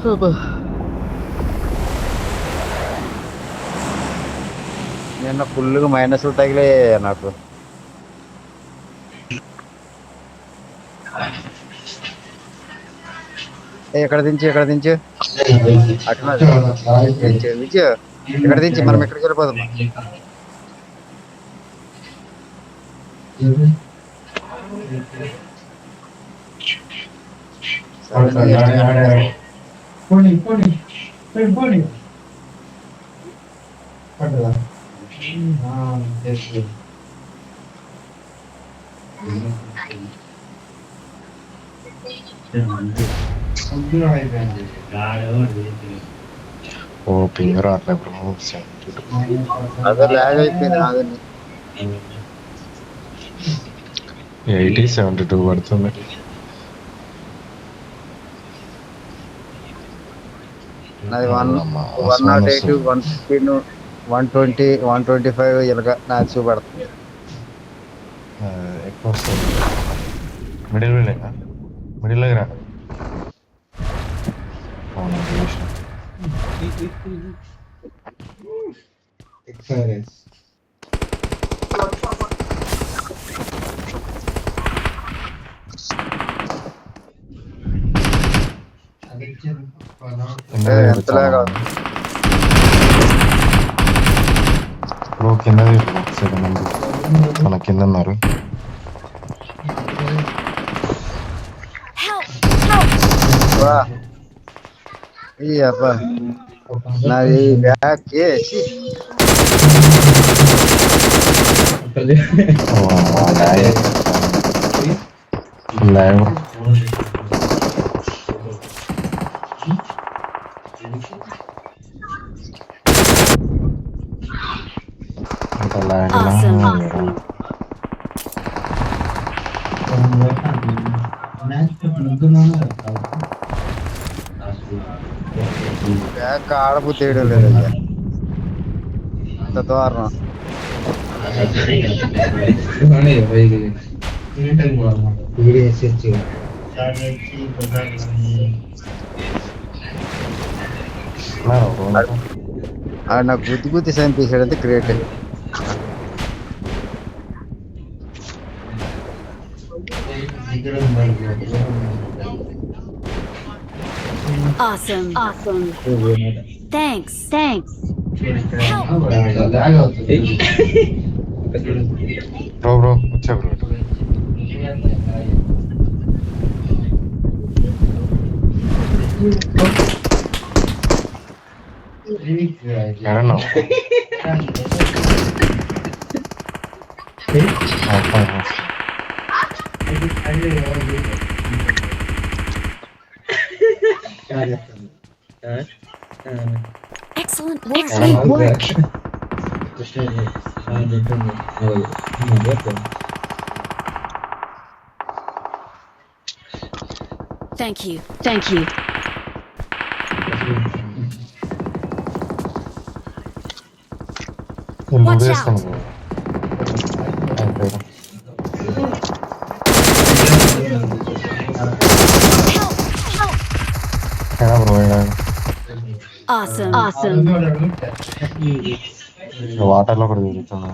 అబ్బా. నిన్న ఫుల్గా మైనస్ తగిలే నాకు. ఎక్కడ దించు అటున్నది. దించు విజయ్, ఇక్కడ దించి మనం ఎక్కడికి వెళ్ళిపోదాం. ఓ పింగర్ అట్లా అదే లాగ్ అయిపోయింది నాదని. 80-72 పడుతుంది. నాది 108, 115, 120, 125 ఇలాగ నాకు చూపెడుతుంది. ఎక్కువ వస్తుంది. మిడిల్ దగ్గర ఎంతలాగా కింద మన కింద ఉన్నారు. అబ్బా నాది బ్యాగ్ చేసి బ్యాగ్ ఆడబుద్ధి వేయడం లేదు అయ్యా, అంత దారుణం. నాకు గుద్ది చంపేసాడంటే గ్రేట్. Awesome. Thanks. బ్రో వచ్చా bro. Excellent work. Thank you. Watch out. Awesome. Water లో కూడా తిరుగుతున్నా.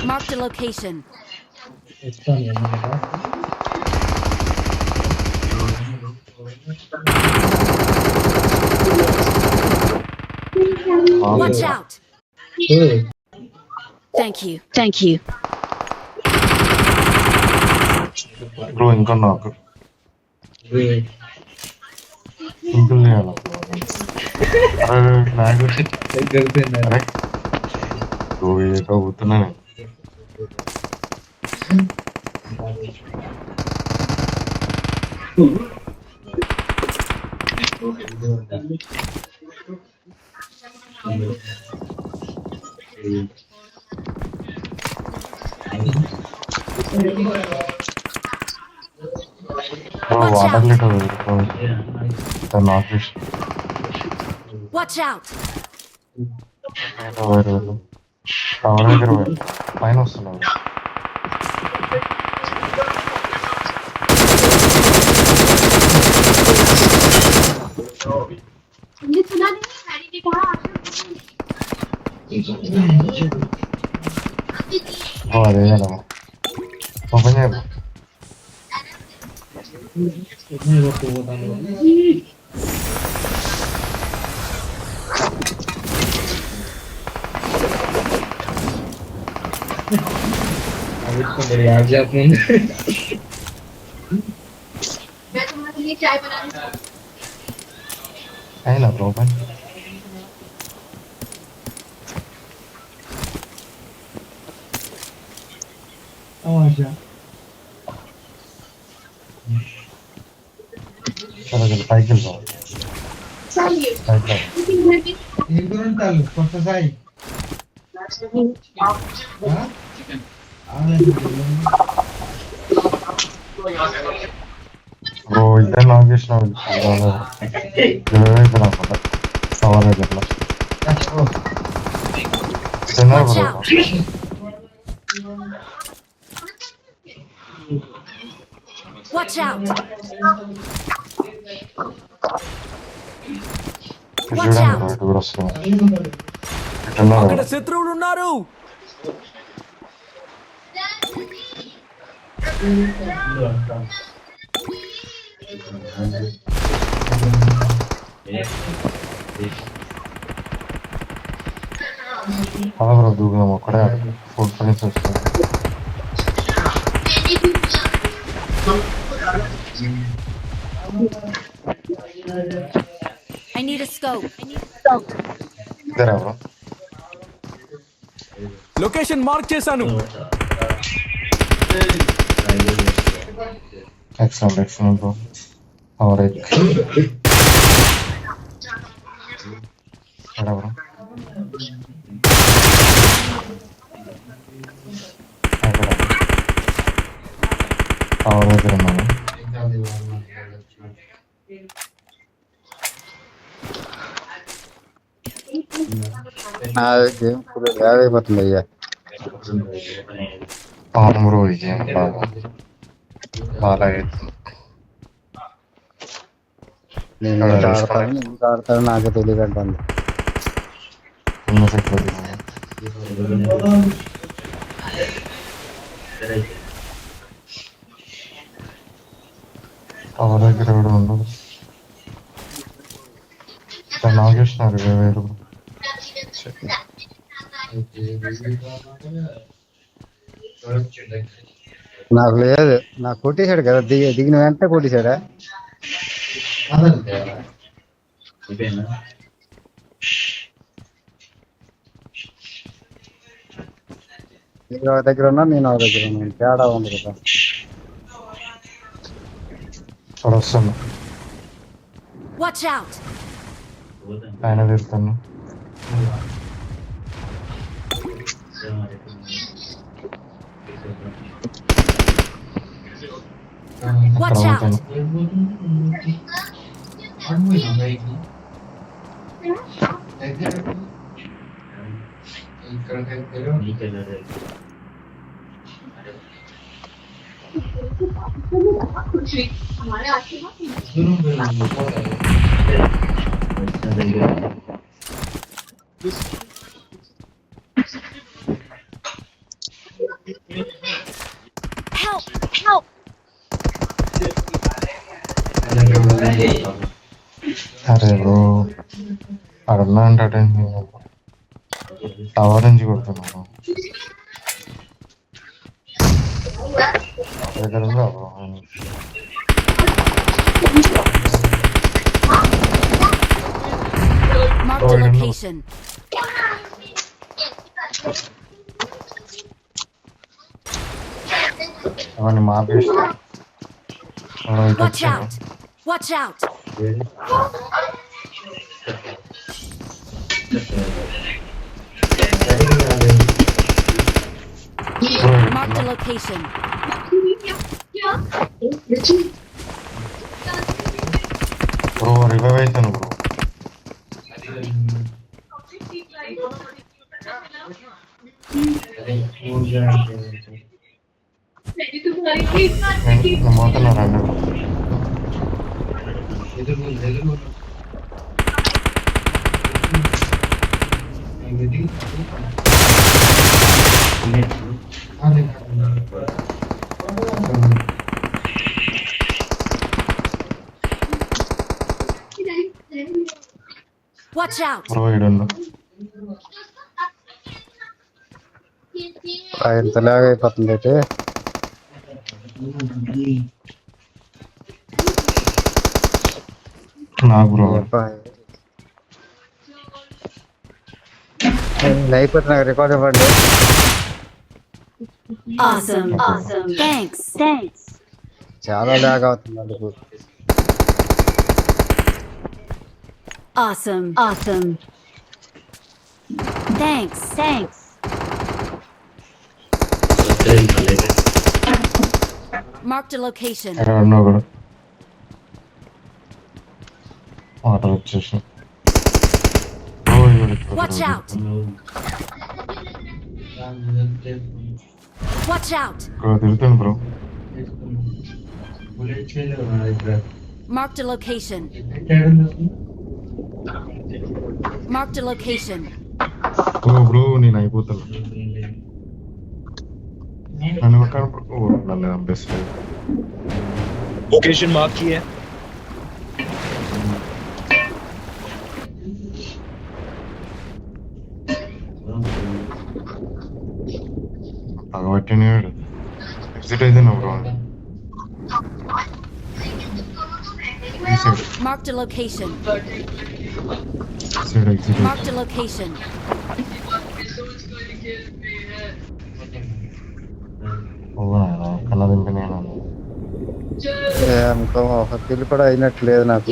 Mark the location. Watch out. Thank you. Bro ఇంకా నాకు సింపుల్ చేయాలి. పోతున్నాను. వాటర్ లీటర్ నాకు Watch out. టవర్ దగ్గర పైన వస్తున్నాడు. तुमने सुना नहीं हैरी ने कहा అదే కదా ఓపెన్ చేయకు. मैं तुम्हारे लिए चाय बनाने అయినా బ్రో ఓపెన్. చలో చలో పైకి వెళ్దాం. चाहिए పైకి రా. लेकिन घर में బ్రో ఇద్దరు నాకు చేసిన ఇద్దరు అనుకుంటా సవాల్ ఇట్లా తిన్నారు Watch bro. out! Watch out! ఇటు చూడండి బ్రో ఇటు కూడా వస్తుంది. ఇటు ఉన్నారు అక్కడ శత్రువులు ఉన్నారు. అలా బ్రో దూకుదాం ఒక్కడే ఫుడ్ ఫ్రెండ్స్ వస్తుంది. I need a scope. ఇద్దరా బ్రో. లొకేషన్ మార్క్ చేశాను. Excellent excellent bro. ఆల్రైట్ ఎక్కడ బ్రో ఎక్కడ పవర్ దగ్గర ఉన్నాను. గేమ్ ఫుల్ ల్యాగ్ అయిపోతుంది అయ్యా. అవును బ్రో ఈ గేమ్ బాగా అవుతుంది. నేను ఇంకా ఆడతాను ఇంకా ఆడతాను నాకే తెలియకంటుంది. పవర్ దగ్గర కూడా ఉండదు. నాకు చేసినారు 20,000. నాకు లేదు, నాకు కొట్టేశాడు కదా, దిగిన వెంటనే కొట్టేశాడా. మీరు ఒక దగ్గర ఉన్నా నేను ఒక దగ్గర ఉన్నాను, తేడా ఉంది కదా. అక్కడ వస్తాను Watch out! ఆయన తీస్తాను. అక్కడ Watch out! పోతాను. हमारे आशीर्वाद Help! Help! అరే బ్రో అడున్నా అంటే అటెండ్ టవర్ నుంచి కొడుతున్నాను. దగ్గర ఉందా బ్రో. Mark the location. అవన్నీ మాపేస్తా. Watch out! Watch out! Mark the location. Bro revive అవుతాను బ్రో. నేను పోతున్నా రండి. Watch out! బ్రో ఈడుండు. ఇంతలాగా అయిపోతుంది అయితే. నాకు బ్రో అయిపోతే నాకు రికార్డ్ ఇవ్వండి. Awesome! Awesome! Thanks! Thanks! చాలా లాగ్ అవుతుంది అందుకు. Awesome! Awesome! Thanks! Thanks! Marked a location. ఎక్కడ ఉన్నావు కూడా ఆటో వచ్చేసి Watch out! Watch out! ఇక్కడ తిరుగుతాను bro. Marked a location. Marked a location. ఓ బ్రో నేను అయిపోతాను. నన్ను ఒక్క నన్ను చంపేస్తుంది. लोकेशन मार्क की है పగబట్టిన ఎగ్జిట్ అయితే నా bro. Marked a location. Exit Marked a location. కన్నా తింటే నేను ఇంకో ఒక కిల్ కూడా అయినట్టు లేదు నాకు.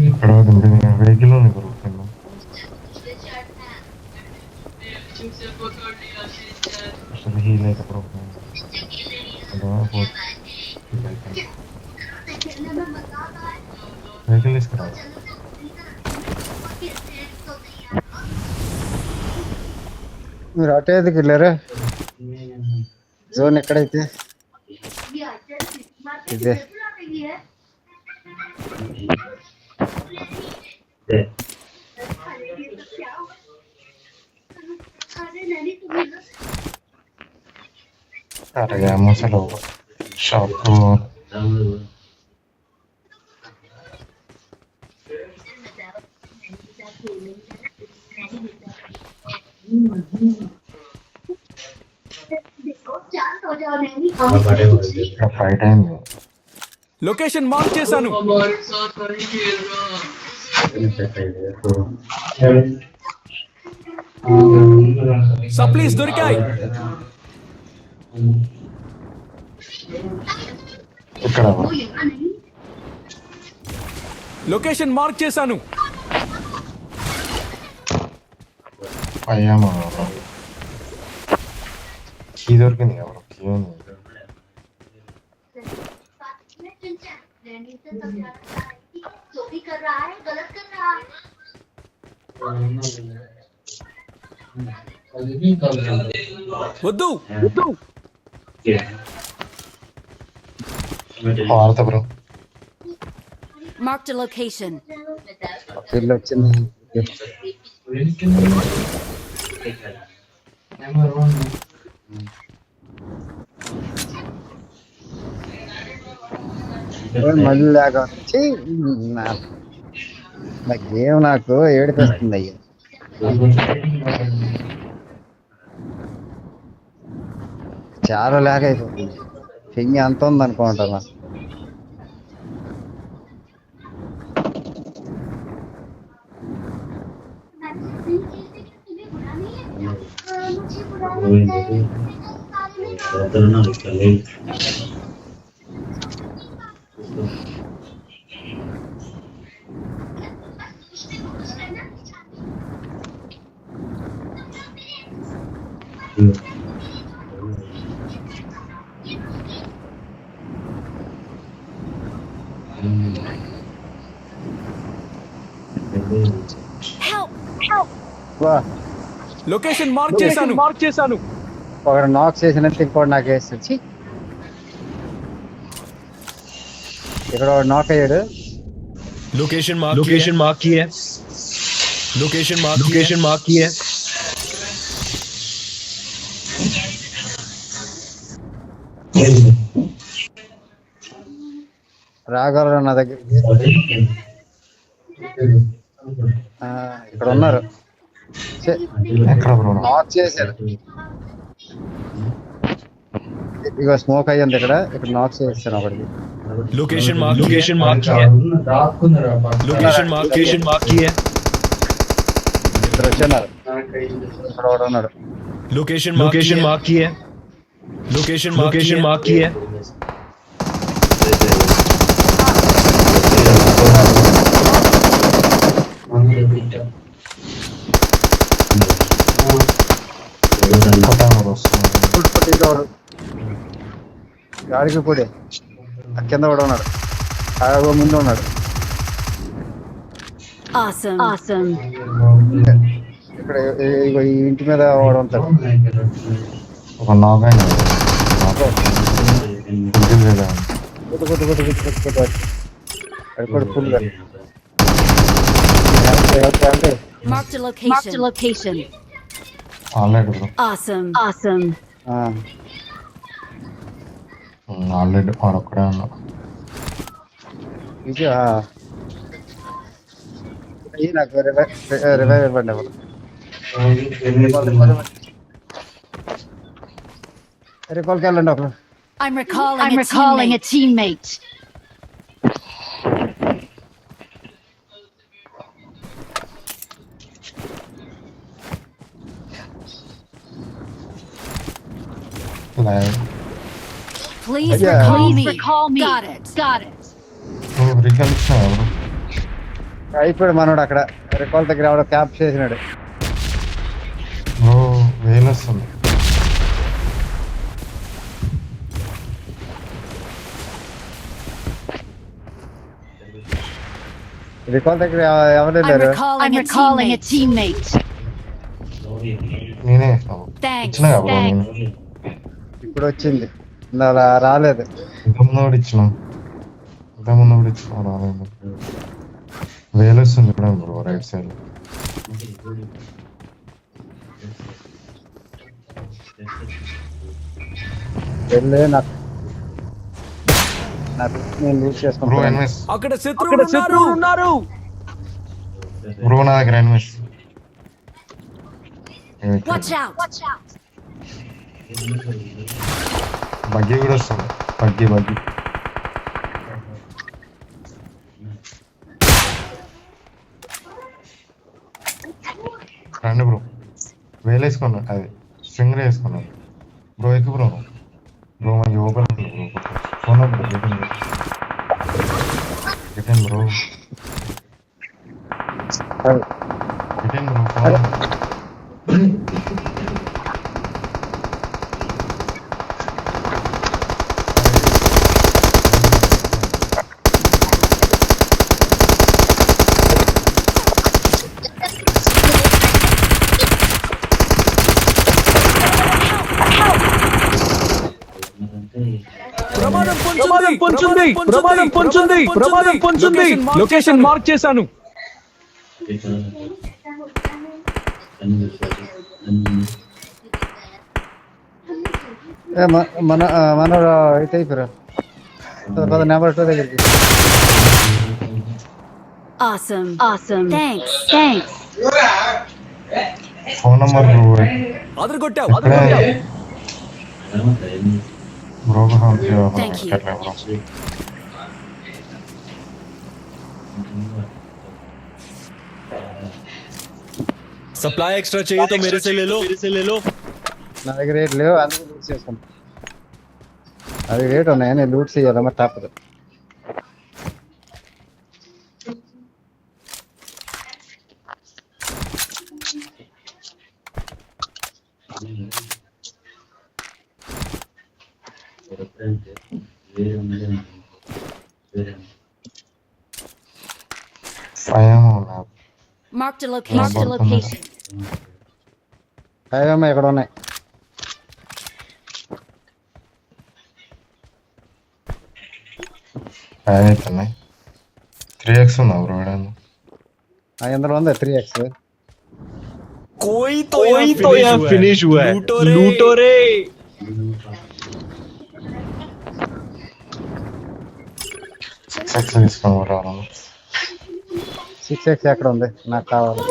ఇక్కడ తింటే వెహికల్ ఉంది బ్రో. అసలు హీల్ అయితే బ్రో వెహికల్ తీసుకురా. మీరు అటు ఎందుకు వెళ్ళారా? జోన్ ఎక్కడైతే ఇదే. అరే అసలు షాప్ ఫైట్ అయింది. లొకేషన్ మార్క్ చేశాను సప్లీస్ దొరికాయి ఇక్కడ లొకేషన్ మార్క్ చేశాను అయ్యామా కీ దొరికింది ఎవరు కీ ఉంది. जो भी कर रहा है गलत कर रहा है. వద్దు వార్త bro. Marked a location. Kill వచ్చింది. మళ్ళీ లాగా వచ్చి నా గేమ్ నాకు ఏడిపిస్తుంది అయ్యా. చాలా లాగ్ అయిపోతుంది. పింగ్ ఎంత ఉంది అనుకుంటున్నా. Help! Help! వా, లొకేషన్ మార్క్ చేశాను ఒకడు నాక్ చేసినంత ఇంకోటి నాకు వేస్తుంది. ఇక్కడ నాక్ అయ్యాడు. लोकेशन मार्क की है। लोकेशन मार्क की है। రాగలరు నా దగ్గరికి. ఇక్కడ ఉన్నారు. ఎక్కడ బ్రో? నాక్ చేశారు. ఇక స్మోక్ అయ్యింది ఇక్కడ నాక్ చేశాను ఒకటికి. लोकेशन मार्क की है। लोकेशन मार्क की है। ఇక్కడ వచ్చన్నారు. ఇక్కడ ఒకడు ఉన్నాడు. लोकेशन मार्क की है। लोकेशन मार्क की है। గాడికి పొడి కింద కూడా ఉన్నాడు. ముందు ఉన్నాడు. Awesome. ఇక్కడ ఈ ఇంటి మీద వాడు ఉంటాడు. ఒక నాగ్ అయినా full Marked a location. Already bro. Awesome. Already వాడు ఒక్కడే ఉన్నాడు. నాకు రివైవ్ ఇవ్వండి. రికాల్కి వెళ్ళండి ఒకరు. I'm recalling a teammate. Live Please Yeah. recall me. Got it. నువ్వు రికల్ ఇచ్చినావా బ్రో? అయిపోయాడు మనోడు అక్కడ. రికాల్ దగ్గర ఎవడో క్యాప్ చేసినాడు. బ్రో వేలు వస్తుంది. రికాల్ దగ్గర ఎవరు I'm వెళ్ళారు? recalling a teammate. నేనే ఇస్తాను. Thanks. ఇచ్చినా బ్రో నేను. ఇప్పుడు వచ్చింది. అలా రాలేదు. ఇంతకుముందు కూడా ఇచ్చినాం. రాలేదు. వేలు వస్తుంది ఇక్కడ బ్రో రైట్ సైడ్. వెళ్ళే నాకు నేను లూజ్ బ్రో చేసుకుంటాను. ఎన్ఎస్ అక్కడ శత్రువులు ఉన్నారు. బ్రో నా దగ్గర ఎన్ఎస్. Watch out. బగ్గి కూడా వస్తుంది. బగ్గి రండి బ్రో. వేలు వేసుకున్నాను. అది స్ట్రింగ్ వేసుకున్నాను బ్రో. ఎక్కువ బ్రో మంచి ఓపెన్ బ్రో. ఫోన్ బ్రో గెటన్ బ్రో. ఫోన్ ప్రమాదం పొంచుంది. లొకేషన్ మార్క్ చేశాను. మన అయితే అయిపోయారు. నెంబర్ 2 దగ్గరికి. Awesome. Thanks. Phone number bro. అదరగొట్టావు. Bro Thank you. Supply extra चाहिए तो मेरे से ले लो। నా దగ్గర రేట్ లేవు, అందుకే లూట్ చేసుకుంటాను. అది రేట్ ఉన్నాయి, నేను లూట్ చేయాలి మరి తప్పదు. Marked a location. అయ్యమ్మ ఇక్కడ ఉన్నాయి. అవుతున్నాయి 3x ఉందా బ్రో ఈడ? ఇందులో ఉంది 3x. कोई तो यहाँ फिनिश हुआ है लूटो रे 6x తీసుకొని బ్రో. 6x ఎక్కడ ఉంది? నాకు కావాలి.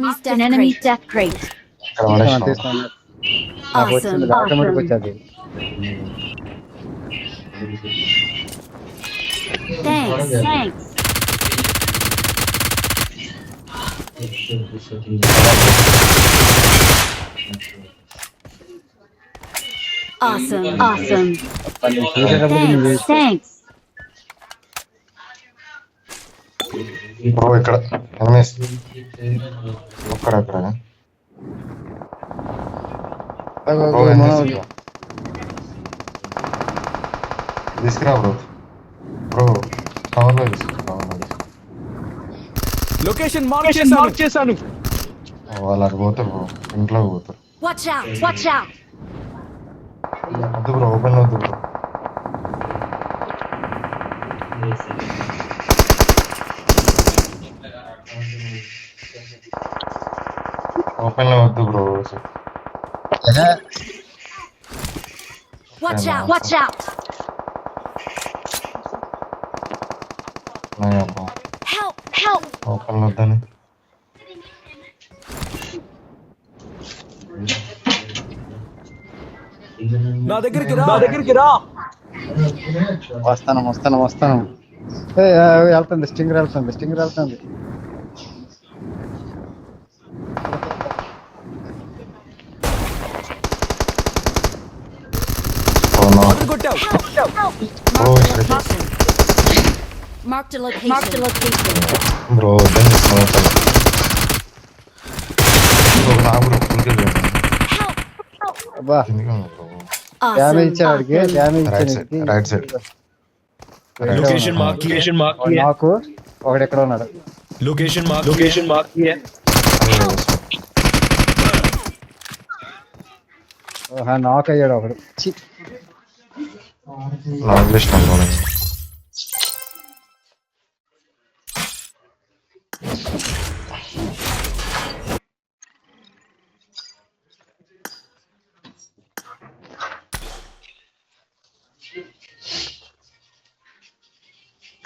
Marked an enemy's death crate. ఇక్కడ పడేసిన తీసుకోండి. నాకు వచ్చింది ఆటోమేటిక్ వచ్చేది. Thanks. Awesome. Thanks. బ్రో ఇక్కడ ఎనిమిస్ అక్కడ తీసుకురా బ్రో. కవర్లో తీసుకురా. లొకేషన్ మార్క్ చేశాను. వాళ్ళు అటు పోతారు బ్రో, ఇంట్లోకి పోతారు. Watch out. వద్దు బ్రో, ఓపెన్ వద్దు బ్రో. ఓపెన్ లో వద్దు bro. Watch out. Bro Help. Open లో వద్దని. నా దగ్గరికి రా వస్తాను. వెళ్తుంది స్టింగర్ వెళ్తుంది. కొట్టావు. Marked a location. బ్రో వద్దని చెప్తాను. నా బ్రో ఇంకే అబ్బా బ్రో. డ్యామేజ్ ఇచ్చాడు వాడికి. Damage right side location mark किया నాకు ఒకడు ఎక్కడ ఉన్నాడు. लोकेशन मार्क किया నాక్ అయ్యాడు ఒకడు. నాకు ఇష్టం బ్రో.